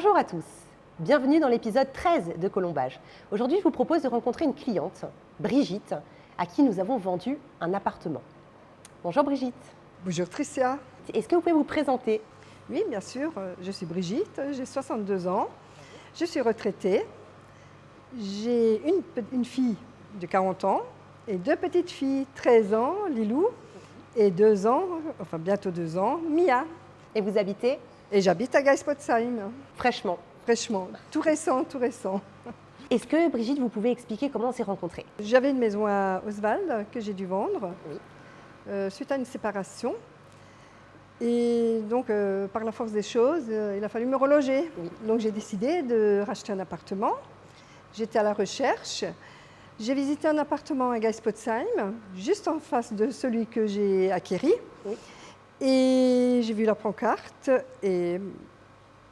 Bonjour à tous, bienvenue dans l'épisode 13 de Colombage. Aujourd'hui, je vous propose de rencontrer une cliente, Brigitte, à qui nous avons vendu un appartement. Bonjour Brigitte. Bonjour Tricia. Est-ce que vous pouvez vous présenter? Oui, bien sûr, je suis Brigitte, j'ai 62 ans, je suis retraitée, j'ai une fille de 40 ans et deux petites filles, 13 ans, Lilou, et 2 ans, enfin bientôt 2 ans, Mia. Et vous habitez? Et j'habite à Geispotsheim. Fraîchement. Fraîchement, tout récent, tout récent. Est-ce que Brigitte, vous pouvez expliquer comment on s'est rencontrés? J'avais une maison à Oswald que j'ai dû vendre suite à une séparation. Et donc, par la force des choses, il a fallu me reloger. Oui. Donc, j'ai décidé de racheter un appartement. J'étais à la recherche. J'ai visité un appartement à Geispotsheim, juste en face de celui que j'ai acquéri. Oui. Et j'ai vu la pancarte. Et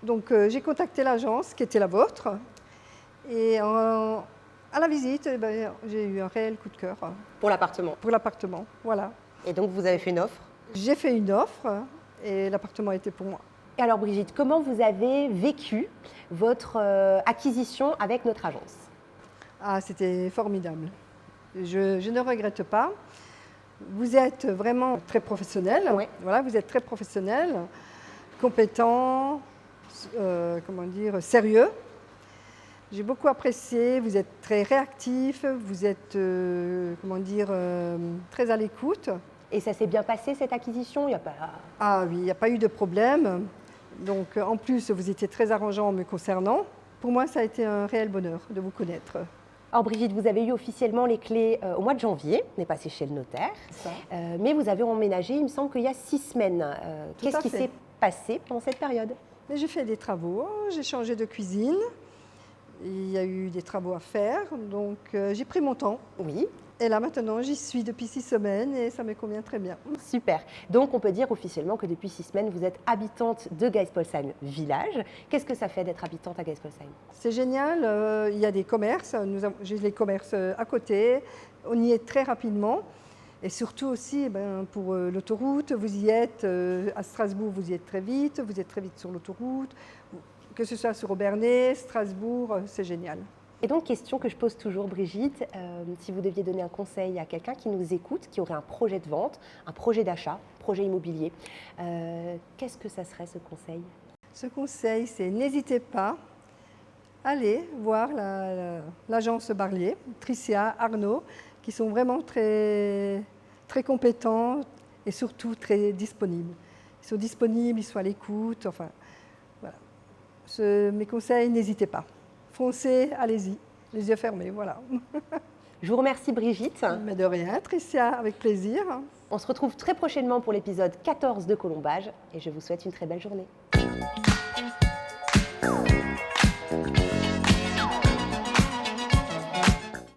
donc, j'ai contacté l'agence qui était la vôtre. Et à la visite, j'ai eu un réel coup de cœur Pour l'appartement. pour l'appartement. Voilà. Et donc vous avez fait une offre. J'ai fait une offre et l'appartement était pour moi. Et alors Brigitte, comment vous avez vécu votre acquisition avec notre agence? Ah, c'était formidable. Je ne regrette pas. Vous êtes vraiment très professionnel. Oui. Voilà, vous êtes très professionnel, compétent, sérieux. J'ai beaucoup apprécié. Vous êtes très réactif. Vous êtes, très à l'écoute. Et ça s'est bien passé cette acquisition? Il n'y a pas... Ah oui, il n'y a pas eu de problème. Donc, en plus, vous étiez très arrangeant me concernant. Pour moi, ça a été un réel bonheur de vous connaître. Alors Brigitte, vous avez eu officiellement les clés au mois de janvier, on est passé chez le notaire, mais vous avez emménagé, il me semble qu'il y a 6 semaines. Qu'est-ce qui s'est passé pendant cette période? Mais j'ai fait des travaux, j'ai changé de cuisine, il y a eu des travaux à faire, donc j'ai pris mon temps. Oui. Et là maintenant, j'y suis depuis 6 semaines et ça me convient très bien. Super. Donc on peut dire officiellement que depuis 6 semaines, vous êtes habitante de Geispotsheim village. Qu'est-ce que ça fait d'être habitante à Geispotsheim? C'est génial, il y a des commerces, j'ai les commerces à côté, on y est très rapidement. Et surtout aussi, pour l'autoroute, vous y êtes, à Strasbourg, vous y êtes très vite sur l'autoroute, que ce soit sur Obernai, Strasbourg, c'est génial. Et donc, question que je pose toujours, Brigitte, si vous deviez donner un conseil à quelqu'un qui nous écoute, qui aurait un projet de vente, un projet d'achat, projet immobilier, qu'est-ce que ça serait ce conseil? Ce conseil, c'est n'hésitez pas, allez voir l'agence Barlier, Tricia, Arnaud, qui sont vraiment très, très compétents et surtout très disponibles. Ils sont disponibles, ils sont à l'écoute, enfin, voilà. Mes conseils, n'hésitez pas. Foncez, allez-y, les yeux fermés, voilà. Je vous remercie Brigitte. Mais de rien, Tricia, avec plaisir. On se retrouve très prochainement pour l'épisode 14 de Colombage et je vous souhaite une très belle journée.